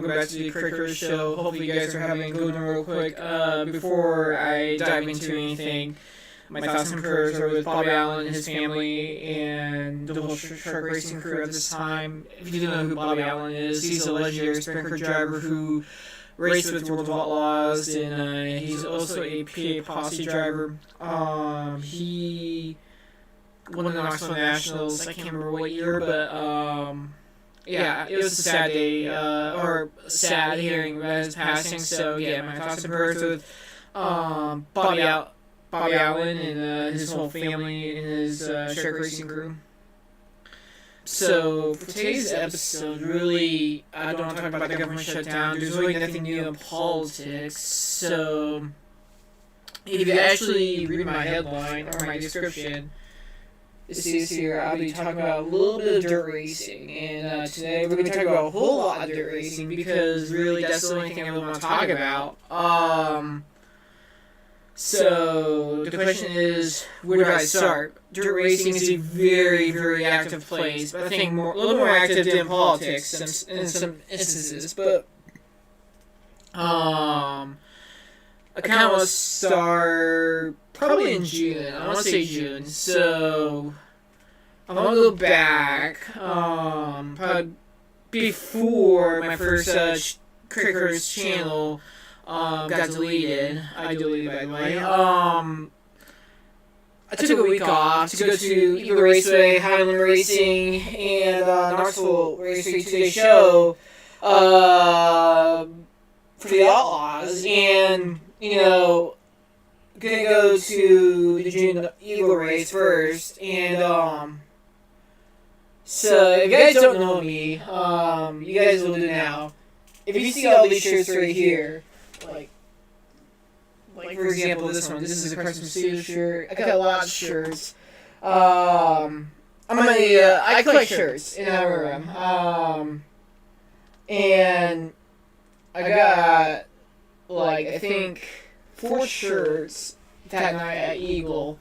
welcome back to the Kraig show. Hopefully you guys are having a good one real quick. Before I dive into anything, my thoughts and prayers are with Bobby Allen and his family and the whole truck racing crew at this time. If you don't know who Bobby Allen is, he's a legendary sprint car driver who raced with World of Outlaws, and he's also a PA Posse driver. He won the Knoxville Nationals. I can't remember what year, but yeah, it was a sad day, or sad hearing about his passing. So yeah, my thoughts and prayers with Bobby Allen and his whole family and his truck racing crew. So for today's episode, really, I don't want to talk about the government shutdown. There's really nothing new in politics. So if you actually read my headline or my description, it says here I'll be talking about a little bit of dirt racing, and today we're going to talk about a whole lot of dirt racing because really that's the only thing I really want to talk about. So the question is, where do I start? Dirt racing is a very, very active place, but I think a little more active than politics in some instances. But I kind of want to start probably in June. I want to say June. So I want to go back, probably before my first Kraig's channel got deleted. I deleted, by the way. I took a week off to go to Eagle Raceway, Highland Racing, and Knoxville Raceway Today show for the Outlaws, and gonna go to the June Eagle race first, and so if you guys don't know me, you guys will do now. If you see all these shirts right here, like for example this one, this is a Christmas Eve shirt. I got a lot of shirts. I collect shirts, and I wear them. And I got I think 4 shirts that night at Eagle.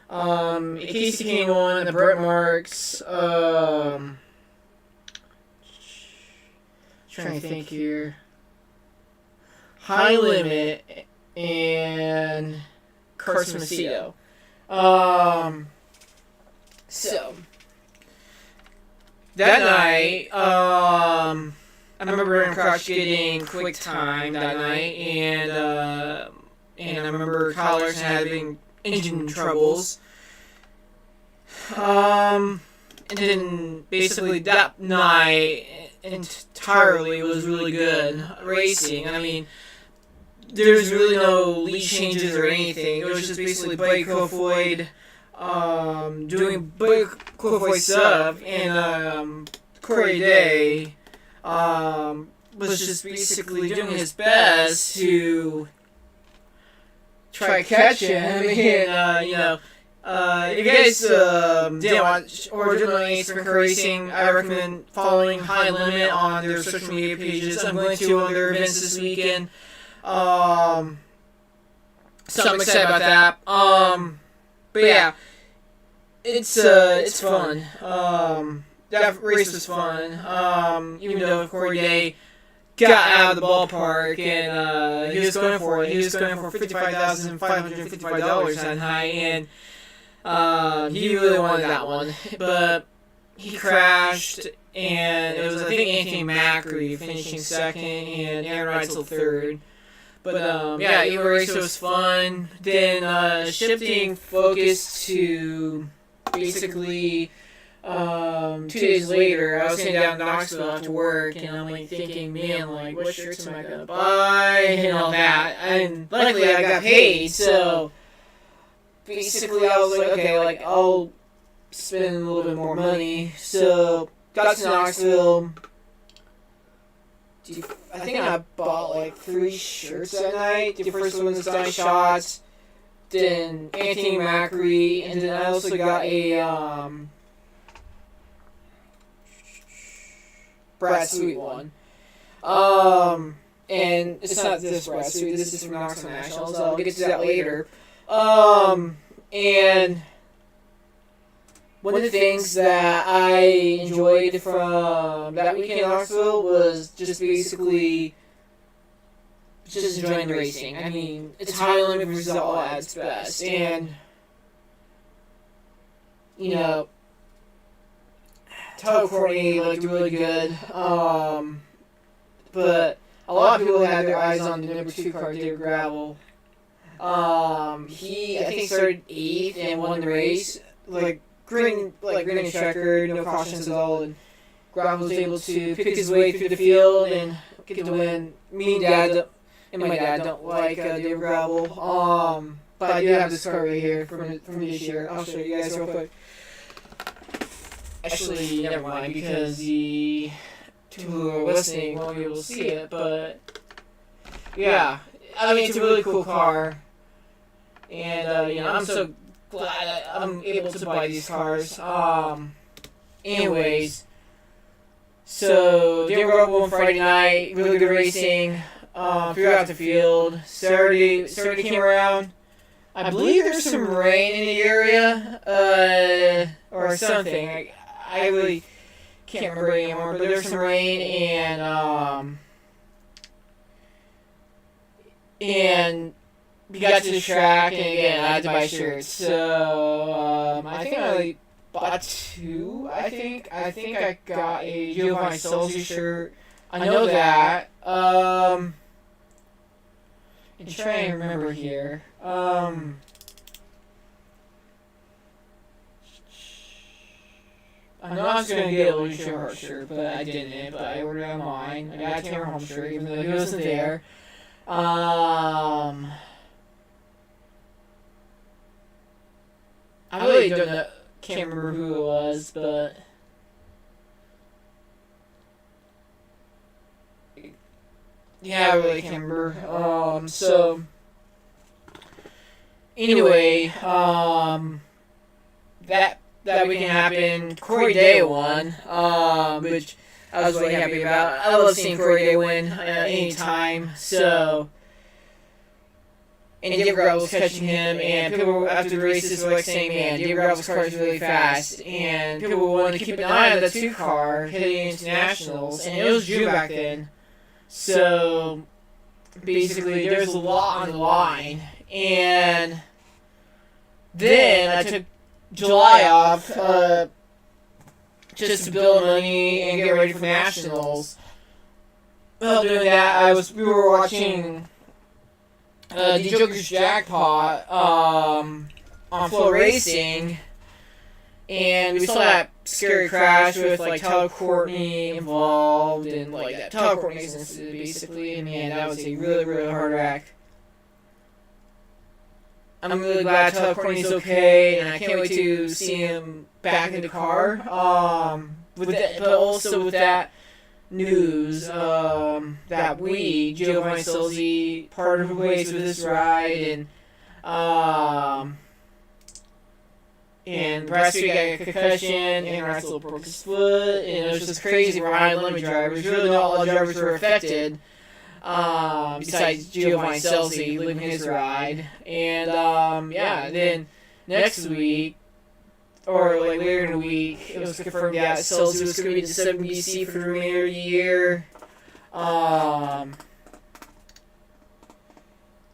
Casey came on, the Brett Marks, trying to think here, High Limit, and Carson Macedo. So that night, I remember Kraig getting quick time that night, and I remember Kyle Larson having engine troubles. And then basically that night entirely was really good racing. I mean, there was really no lead changes or anything. It was just basically Blake Kofoid doing Blake Kofoid stuff, and Corey Day was just basically doing his best to try to catch him. And if you guys didn't watch or don't know any sprint car racing, I recommend following High Limit on their social media pages. I'm going to one of their events this weekend. So I'm excited about that. But yeah, it's fun. That race was fun. Even though Corey Day got out of the ballpark, and he was going for it. He was going for $55,555 that night, and he really wanted that one. But he crashed, and it was, I think, Anthony Macri finishing second, and Aaron Reitzel third. But yeah, Eagle Race was fun. Then shifting focus to basically 2 days later, I was sitting down in Knoxville after work, and I'm thinking, man, what shirts am I gonna buy and all that. And luckily, I got paid, so basically, I was like, okay, I'll spend a little bit more money. So got to Knoxville. I think I bought 3 shirts that night. The first one was Donnie Shots, then Anthony Macri, and then I also got a Brad Sweet one. And it's not this Brad Sweet, this is from Knoxville Nationals, so I'll get to that later. And one of the things that I enjoyed from that weekend in Knoxville was just basically just enjoying the racing. I mean, it's Highland versus all at its best, and you know, Tyler Courtney looked really good, but a lot of people had their eyes on the number 2 car, David Gravel. He, I think, started 8th and won the race. Green checker, no cautions at all, and Gravel was able to pick his way through the field and get the win. Me and Dad and my dad don't like David Gravel, but I do have this car right here from this year. I'll show you guys real quick. Actually, never mind, because the people who are listening won't be able to see it, but yeah, I mean, it's a really cool car, and I'm so glad I'm able to buy these cars. Anyways, so David Gravel on Friday night, really good racing, throughout the field. Saturday came around. I believe there's some rain in the area, or something. I really can't remember anymore, but there was some rain, and we got to the track, and again, I had to buy shirts. So I think I bought 2. I think I got a Giovanni Solzi shirt. I know that. I'm trying to remember here. I know I was going to get a Lucia Hart shirt, but I didn't. But I ordered it online. I got a Tamer Home shirt, even though he wasn't there. I really don't know, can't remember who it was, but yeah, I really can't remember. So anyway, that weekend happened. Corey Day won, which I was really happy about. I love seeing Corey Day win anytime. So, and David Gravel was catching him, and people after the races were saying, "Man, David Gravel's car is really fast," and people wanted to keep an eye on the 2 car heading into nationals, and it was June back then. So basically, there was a lot on the line, and then I took July off just to build money and get ready for nationals. While doing that, we were watching the Joker's Jackpot on Flow Racing, and we saw that scary crash with Tyler Courtney involved, and that Tyler Courtney's incident basically, and man, that was a really, really hard wreck. I'm really glad Tyler Courtney's okay, and I can't wait to see him back in the car. But also with that news, that Giovanni Solzi, parted ways with this ride, and Brasserie got a concussion, and Russell broke his foot, and it was just crazy for high limit drivers. Really, not all drivers were affected. Besides Giovanni Solzi leaving his ride, and then next week, or later in the week, it was confirmed that Solzi was going to be the 7 BC for the remainder of the year.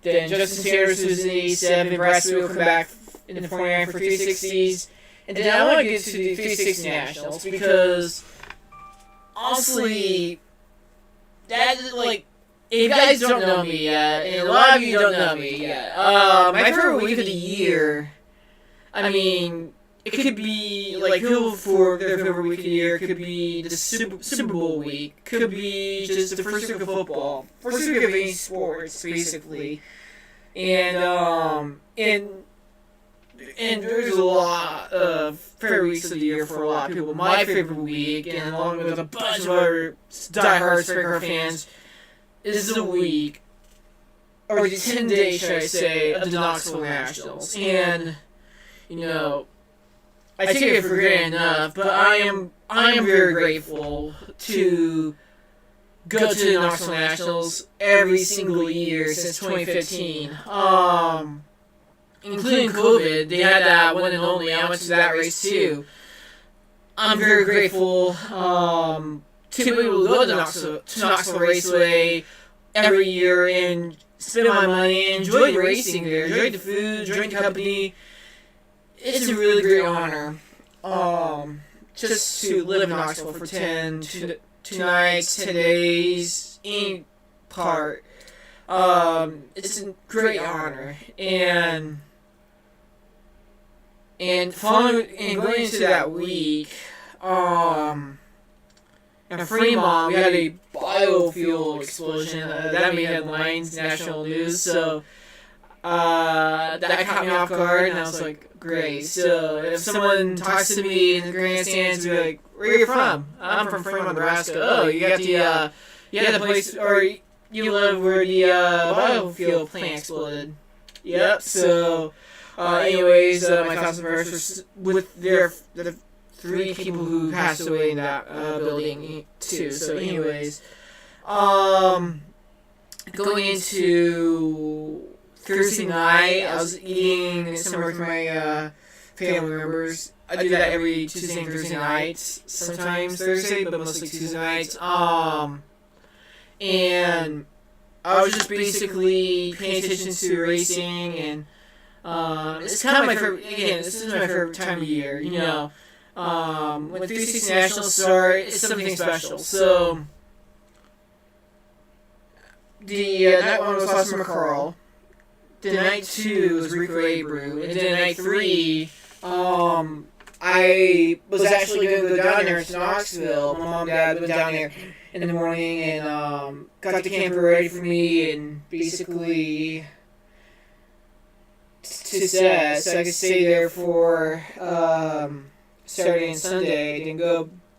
Then Justin Sanders was in the 87, Brasserie will come back in the 49 for 360s, and then I want to get to the 360 Nationals, because honestly, that if you guys don't know me yet, and a lot of you don't know me yet, my favorite week of the year, I mean, it could be, people for their favorite week of the year, it could be the Super Bowl week, could be just the first week of football, first week of any sports, basically, and there's a lot of favorite weeks of the year for a lot of people. My favorite week, and along with a bunch of other diehard Spraker fans, is the week, or the 10 days, should I say, of the Knoxville Nationals. And, I take it for granted enough, but I am very grateful to go to the Knoxville Nationals every single year since 2015. including COVID, they had that one and only. I went to that race too. I'm very grateful to be able to go to Knoxville Raceway every year and spend my money, enjoy the racing there, enjoy the food, enjoy the company. It's a really great honor. Just to live in Knoxville for 2 nights, 10 days, any part. It's a great honor. And following and going into that week, in Fremont, we had a biofuel explosion. That made headlines, national news. So that caught me off guard, and I was like, great. So if someone talks to me in the grandstands, be like, where are you from? I'm from Fremont, Nebraska. Oh, you got the place, or you live where the biofuel plant exploded. Yep. So, anyways, my thoughts and prayers with the 3 people who passed away in that building too. So, anyways, going into Thursday night, I was eating somewhere with my family members. I do that every Tuesday and Thursday nights. Sometimes Thursday, but mostly Tuesday nights. And I was just basically paying attention to racing, and it's kind of my favorite. Again, this is my favorite time of year. You know, when 360 Nationals start, it's something special. So the night 1 was Austin McCarl. Then night 2 was Rico Abreu, and then night 3, I was actually going to go down there to Knoxville. My mom and dad went down there in the morning and got the camper ready for me, and basically so I could stay there for Saturday and Sunday, then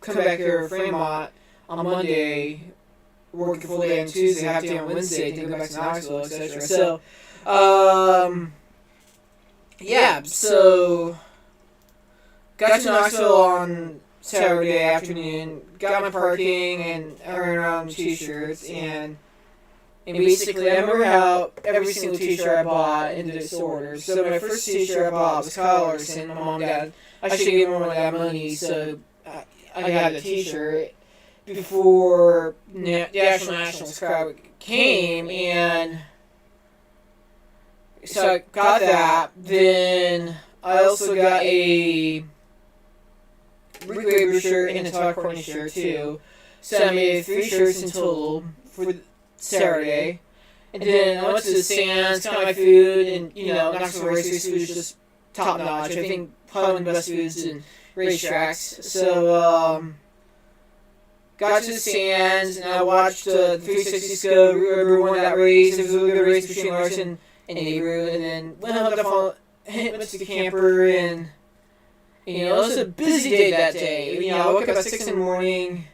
come back here to Fremont on Monday, work a full day on Tuesday, half day on Wednesday, then go back to Knoxville, etc. So, so got to Knoxville on Saturday afternoon, got my parking, and I ran around t-shirts, and basically I remember how every single t-shirt I bought into this order. So my first t-shirt I bought was Kyle Larson. My mom and dad, I should give my mom and dad money, so I got a t-shirt before the actual Nationals crowd came, and so I got that. Then I also got a Rico Abreu shirt and a Todd Courtney shirt too. So I made 3 shirts in total for Saturday. And then I went to the stands, got my food, and Knoxville Raceway's food is just top notch. I think probably one of the best foods in racetracks. So got to the stands, and I watched the 360s go. Rico won that race. It was a really good race between Larson and Abreu, and then went to the camper, and it was a busy day that day. I woke up at 6 in the morning,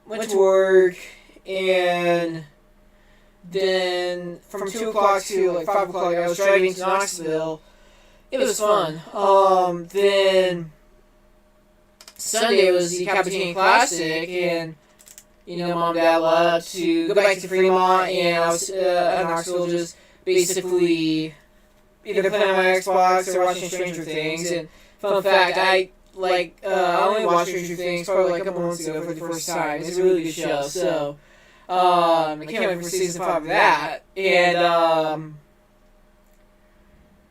went to work, and then from 2 o'clock to 5 o'clock, I was driving to Knoxville. It was fun. Then Sunday was the Cappuccino Classic, and mom and dad left to go back to Fremont, and I was at Knoxville just basically either playing on my Xbox or watching Stranger Things. And fun fact, I only watched Stranger Things probably a couple months ago for the first time. It's a really good show, so I can't wait for season 5 of that. And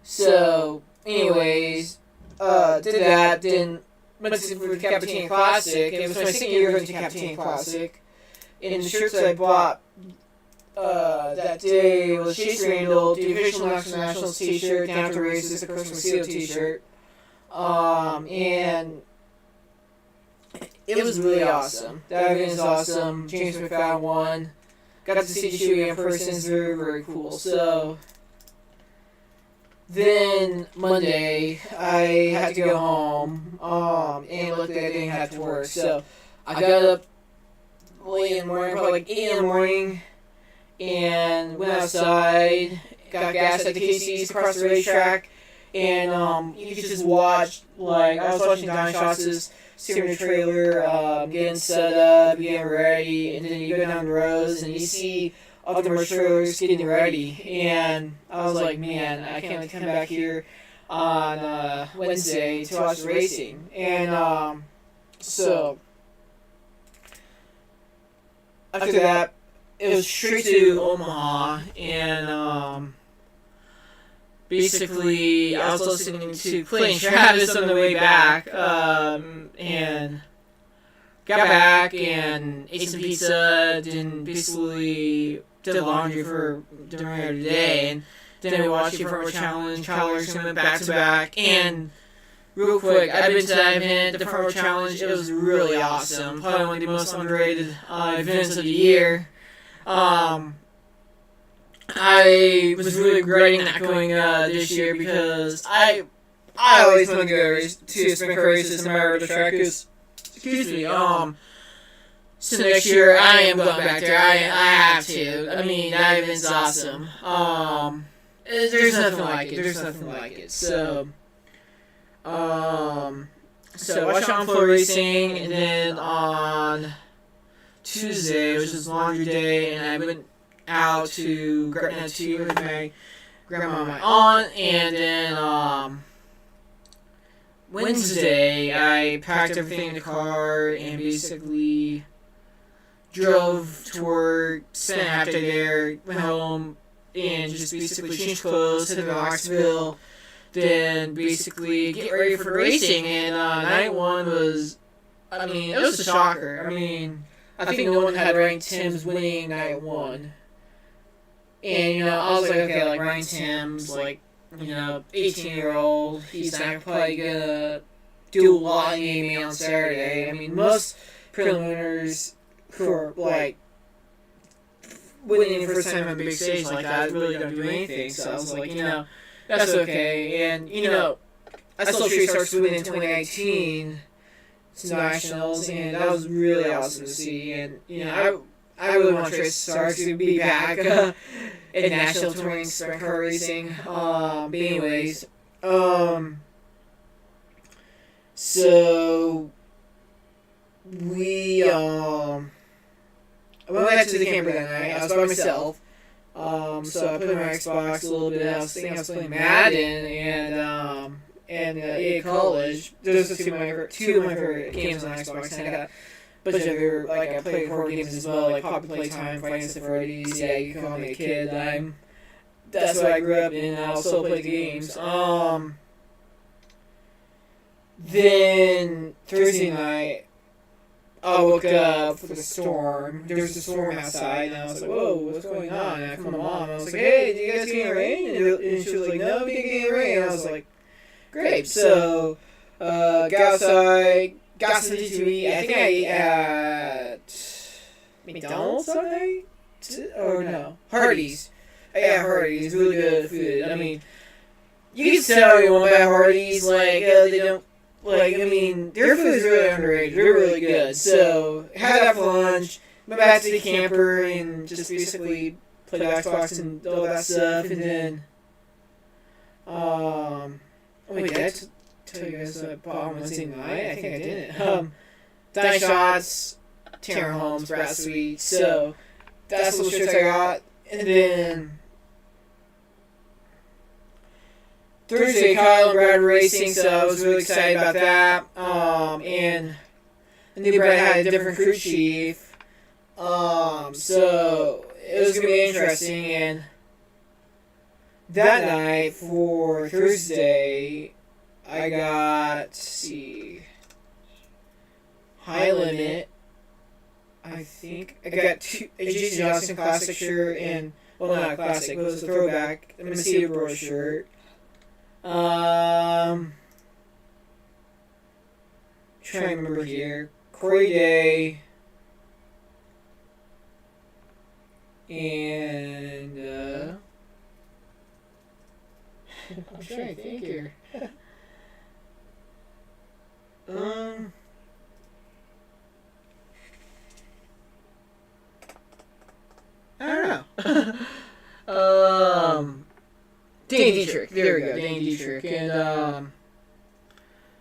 so anyways, did that, then went to the Cappuccino Classic. It was my second year going to Cappuccino Classic, and the shirts I bought that day was Chase Randall, the official Nationals t-shirt, Down to Races, the Chris Macedo t-shirt. And it was really awesome. That event is awesome. James McFadden won. Got to see Chewie in person. It's very, very cool. So then Monday, I had to go home, and looked like I didn't have to work. So I got up late in the morning, probably 8 in the morning, and went outside, got gas at the KC's across the racetrack, and you could just watch, I was watching Don Schatz' Signature trailer, getting set up, getting ready, and then you go down the rows, and you see of the merch trailers getting ready, and I was like, man, I can't wait to come back here on Wednesday to watch the racing. And so after that, it was straight to Omaha, and basically I was listening to Clay and Travis on the way back, and got back and ate some pizza, then basically did laundry for the remainder of the day, and then we watched the Front Row Challenge, Colors, and went back to back, and real quick, I've been to that event, the Front Row Challenge. It was really awesome. Probably one of the most underrated events of the year. I was really regretting not going this year because I always want to go to sprint car races no matter what the track is. Excuse me. So next year I am going back there. I have to. I mean, that event's awesome. There's nothing like it. There's nothing like it. So I watched on floor racing, and then on Tuesday, which was laundry day, and I went out to Gretna tea with my grandma and my aunt, and then Wednesday I packed everything in the car and basically drove to work, spent a half day there, went home, and just basically changed clothes, headed to Knoxville, then basically get ready for racing. And night one was, I mean, it was a shocker. I mean, I think no one had ranked Tim's winning night one. And, you know, I was like, okay, like, Ryan Tim's, like, you know, 18-year-old, he's not probably gonna do a lot in gaming on Saturday. I mean, most preliminaries who are, like, winning the first time on a big stage like that really don't do anything. So I was like, you know, that's okay. And, you know, I saw Trey Starks win in 2019 Nationals, and that was really awesome to see. And, you know, I really want Trey Starks to be back in national touring sprint car racing. But anyways, so we I went back to the camper that night. I was by myself. So I put in my Xbox a little bit. I was playing Madden and EA College. Those are two of my favorite games on Xbox. And I got a bunch of other, like, I play horror games as well, like Poppy Playtime, Five Nights at Freddy's. Yeah, you can call me a kid. That's what I grew up in, and I also play the games. Then Thursday night, I woke up for the storm. There was a storm outside, and I was like, whoa, what's going on? And I called my mom, and I was like, hey, did you guys get any rain? And she was like, no, we didn't get any rain. And I was like, great. So, got outside, got something to eat. I think I ate at McDonald's Sunday? Or no, Hardee's. Yeah, Hardee's. Really good food. I mean, you can tell you want to buy Hardee's, like, they don't. Like, I mean, their food is really underrated. They're really good. So, had that for lunch, went back to the camper, and just basically played Xbox and all that stuff. And then, wait, did I tell you guys that I bought on Wednesday night? I think I didn't. Dine Shots, Terra Holmes, Brat Sweet. So, that's the little shirts I got. And then Thursday, Kyle and Brad were racing, so I was really excited about that. And I knew Brad had a different crew chief. So it was going to be interesting. And that night for Thursday, I got, let's see, High Limit. I think I got a Jason Johnson classic shirt and, well, not a classic, but it was a throwback, a Messiah Bros shirt. Trying to remember here. Corey Day. And, I'm trying to think here. I don't know. Danny Dietrich. There we go, Danny Dietrich. And,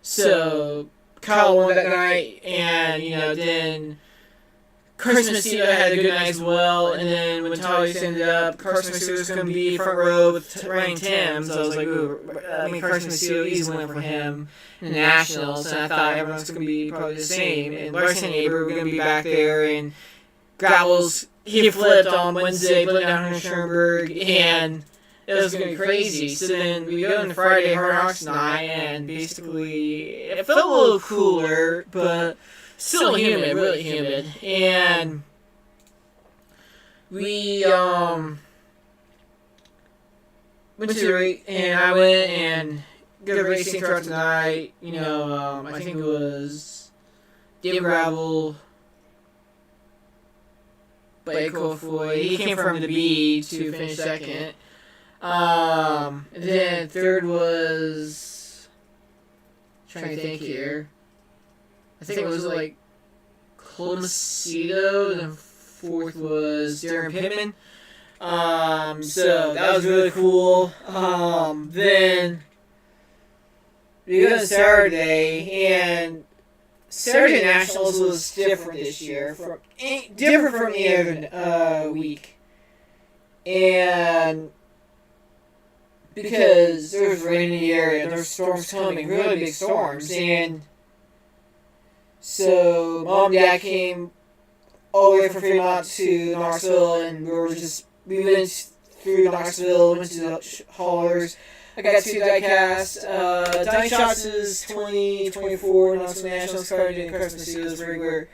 so, Kyle won that night, and, you know, then Carson Macedo had a good night as well, and then when Tallies ended up, Carson Macedo was going to be front row with Ryan Timms. So I was like, ooh, I mean, Carson Macedo easily went for him in the Nationals, and I thought everyone's going to be probably the same. And Larson and Aber were going to be back there, and Gravels, he flipped on Wednesday, put down Hunter Schoenberg, and it was going to be crazy. So then we go into Friday, Hard Knocks night, and basically it felt a little cooler, but still humid, really humid. And we went to the race, and I went and got a racing truck tonight. You know, I think it was Dave Gravel, Blake Kofoy. He came from the B to finish second. And then third was, trying to think here, I think it was like Cole Macedo, and then fourth was Darren Pittman. So that was really cool. Then we go to Saturday, and Saturday Nationals was different this year, different from any other week. And because there was rain in the area, there were storms coming, really big storms, and so Mom and Dad came all the way from Fremont to Knoxville, and we went through Knoxville, went to the haulers. I got 2 die-casts. Die Shots is 2024 Knoxville Nationals car, and Christmas Macedo's regular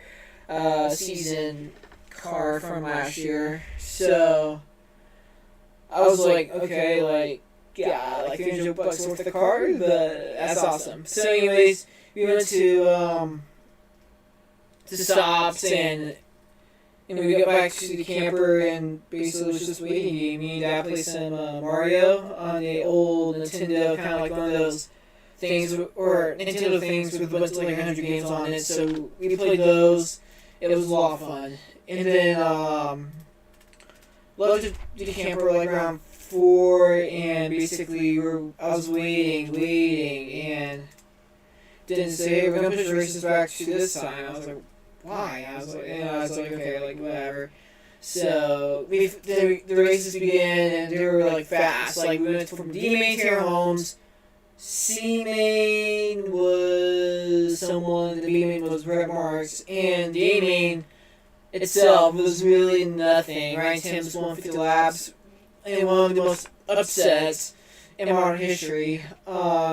season car from last year. So I was like, okay, like, yeah, like $300 worth of card, but that's awesome. So anyways, we went to stops, and we got back to the camper, and basically it was just waiting game. Me and Dad played some Mario on the old Nintendo, kind of like one of those things, or Nintendo things with a bunch of like 100 games on it. So we played those. It was a lot of fun. And then left the camper like around 4, and basically I was waiting, and didn't say, hey, we're gonna push the races back to this time. I was like, why? I was like, okay, like whatever. So the races began, and they were like fast. Like we went from D main to our homes. C main was someone. The B main was Brett Marks, and the A main itself was really nothing. Ryan Timms won 50 laps, and one of the most upsets in modern history,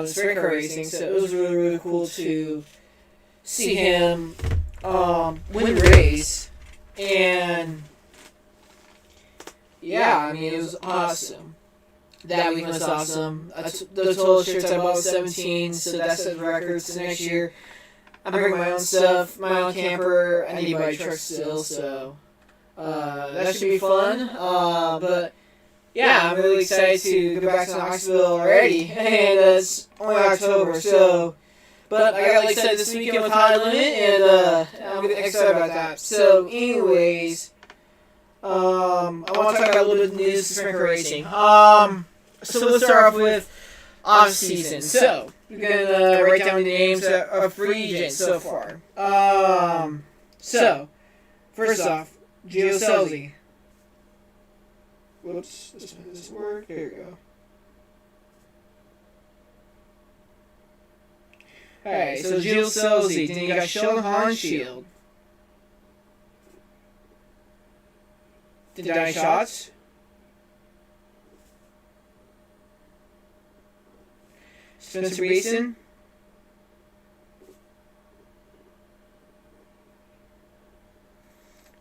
sprint car racing. So it was really, really cool to see him win the race. And yeah, I mean, it was awesome. That weekend was awesome. The total shirts I bought was 17, so that set the record. So next year, I'm bringing my own stuff, my own camper. I need to buy a truck still, so that should be fun. But yeah, I'm really excited to go back to Knoxville already, and it's only October, so. But I got excited this weekend with High Limit, and I'm excited about that. So, anyways, I want to talk about a little bit of news for sprint car racing. So let's start off with off season. So we're gonna write down the names of free agents so far. So first off, Gio Scelzi. Whoops, this word. There we go. Alright, so Gio Scelzi. Then you got Sheldon Hansfield. Then Donnie Schatz. Spencer Basin.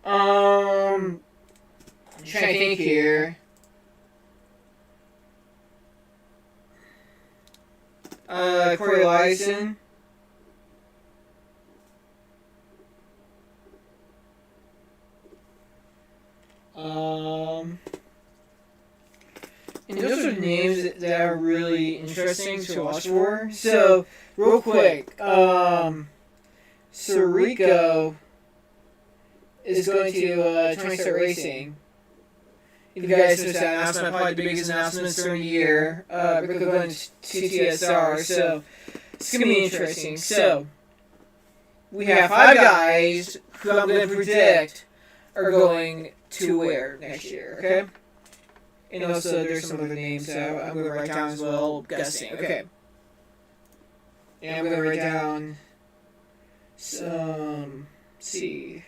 I'm trying to think here. Corey Eliason. And those are names that are really interesting to watch for. So, real quick, Rico is going to try to start racing. If you guys missed that announcement, probably the biggest announcements during the year. Rico going to TTSR, so it's going to be interesting. So, we have 5 guys who I'm going to predict are going to where next year, okay? And also, there's some other names that I'm going to write down as well, guessing, okay? And I'm going to write down some, let's see.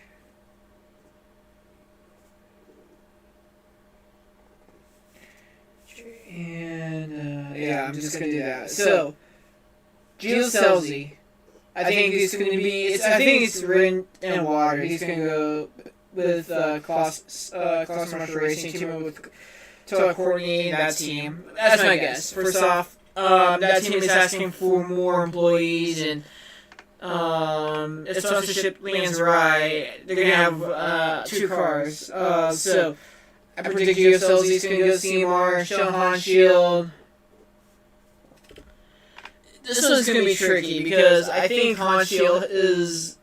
And, yeah, I'm just going to do that. So, Gio Selzy. I think it's going to be, I think it's written in water. He's going to go with Klaus Marshall Racing, team up with Todd coordinating that team. That's my guess. First off, that team is asking for more employees, and if sponsorship lands right, they're going to have 2 cars. So, I predict Gio Selzy is going to go CMR, Sean Shield. This one's going to be tricky because I think Hanshield is,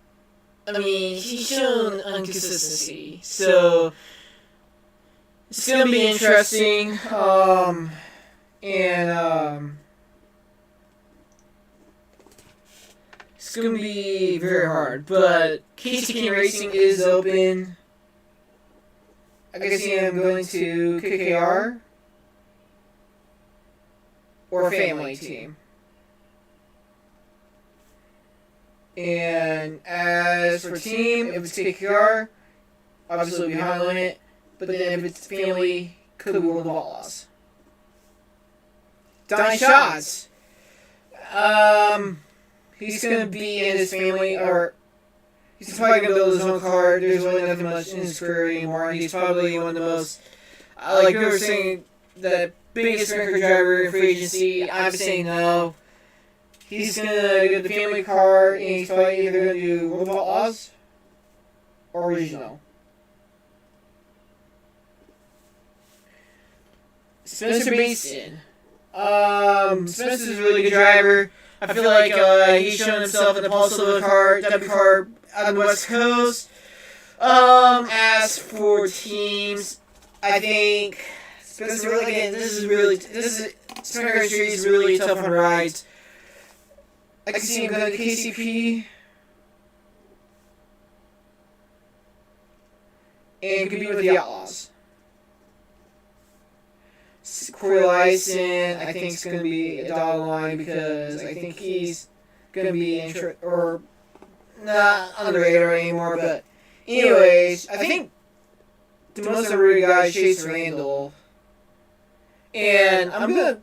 I mean, he's shown inconsistency. So, it's going to be interesting. It's going to be very hard. But Casey King Racing is open. I can see him going to KKR or family team. And as for team, if it's KKR, obviously it'll be high limit. But then if it's family, could be World of Outlaws. Donnie Schatz. He's going to be in his family, or he's probably going to build his own car. There's really nothing much in his career anymore. He's probably one of the most, like you were saying, the biggest record driver in free agency. I'm saying no. He's going to get the family car, and he's probably either going to do World of Outlaws or Regional. Spencer Basin. Spencer's a really good driver. I feel like he's shown himself in the Pulse car, W car on the West Coast. As for teams, I think Spencer really, again, Spencer Street is really tough on rides. I can see him going to KCP. And could be with the Outlaws. Corey Lyson, I think, is going to be a dog line because I think he's going to be not on the radar anymore. But, anyways, I think the most underrated guy is Chase Randall. And I'm going to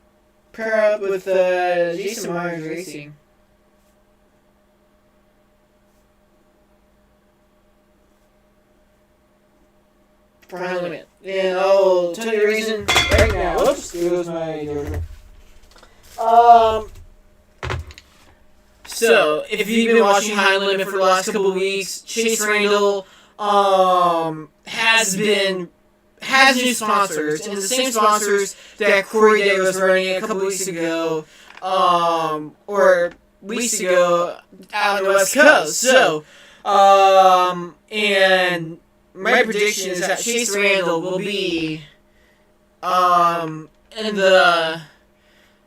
pair up with Jason Myers Racing. For high limit. And I'll tell you the reason right now. Whoops, there goes my Georgia. So, if you've been watching High Limit for the last couple of weeks, Chase Randall has new sponsors, and the same sponsors that Corey Day was running a couple weeks ago, or weeks ago out on the West Coast. So, and my prediction is that Chase Randall will be in the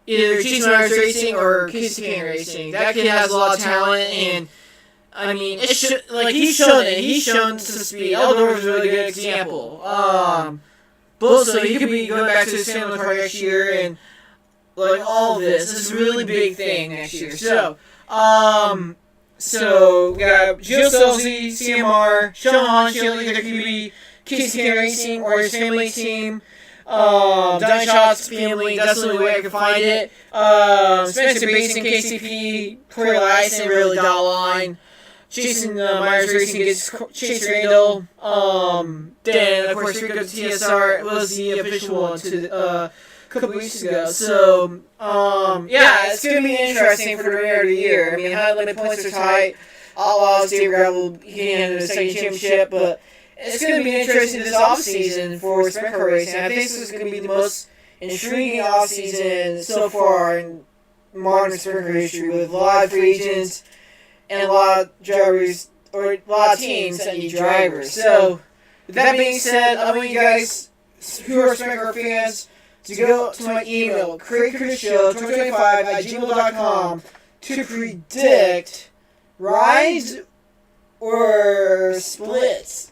either Chase Myers Racing or Casey King Racing. That kid has a lot of talent, and I mean, he's shown it. He's shown some speed. Eldor is a really good example. But also, he could be going back to his family car next year, and like all of this. This is a really big thing next year. So, we got Gio Selzy, CMR, Sean Shield, either could be Casey King Racing or his family team. Donnie Schatz's family, that's the only way I can find it. Spencer Basin, KCP, Corey Lyson, really dot line. Jason Myers Racing gets Chase Randall. Then, of course, Rico TSR was the official one a couple weeks ago. So, yeah, it's going to be interesting for the remainder of the year. I mean, high limit points are tight. Outlaws, Dave Gravel, he can handle the second championship, but it's going to be interesting this offseason for sprint car racing. I think this is going to be the most intriguing offseason so far in modern sprint car history, with a lot of free agents and a lot of drivers, or a lot of teams that need drivers. So, with that being said, I want you guys who are sprint car fans to go to my email, kraig2025@gmail.com, to predict rides or splits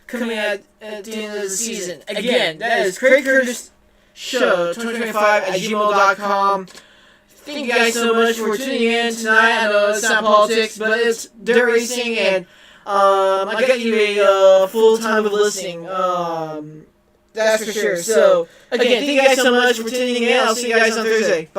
coming at the end of the season. Again, that is Kraig Curtis Show 2025 at gmail.com. Thank you guys so much for tuning in tonight. I know it's not politics, but it's dirt racing, and I got you a full time of listening. That's for sure. So, again, thank you guys so much for tuning in. I'll see you guys on Thursday. Bye.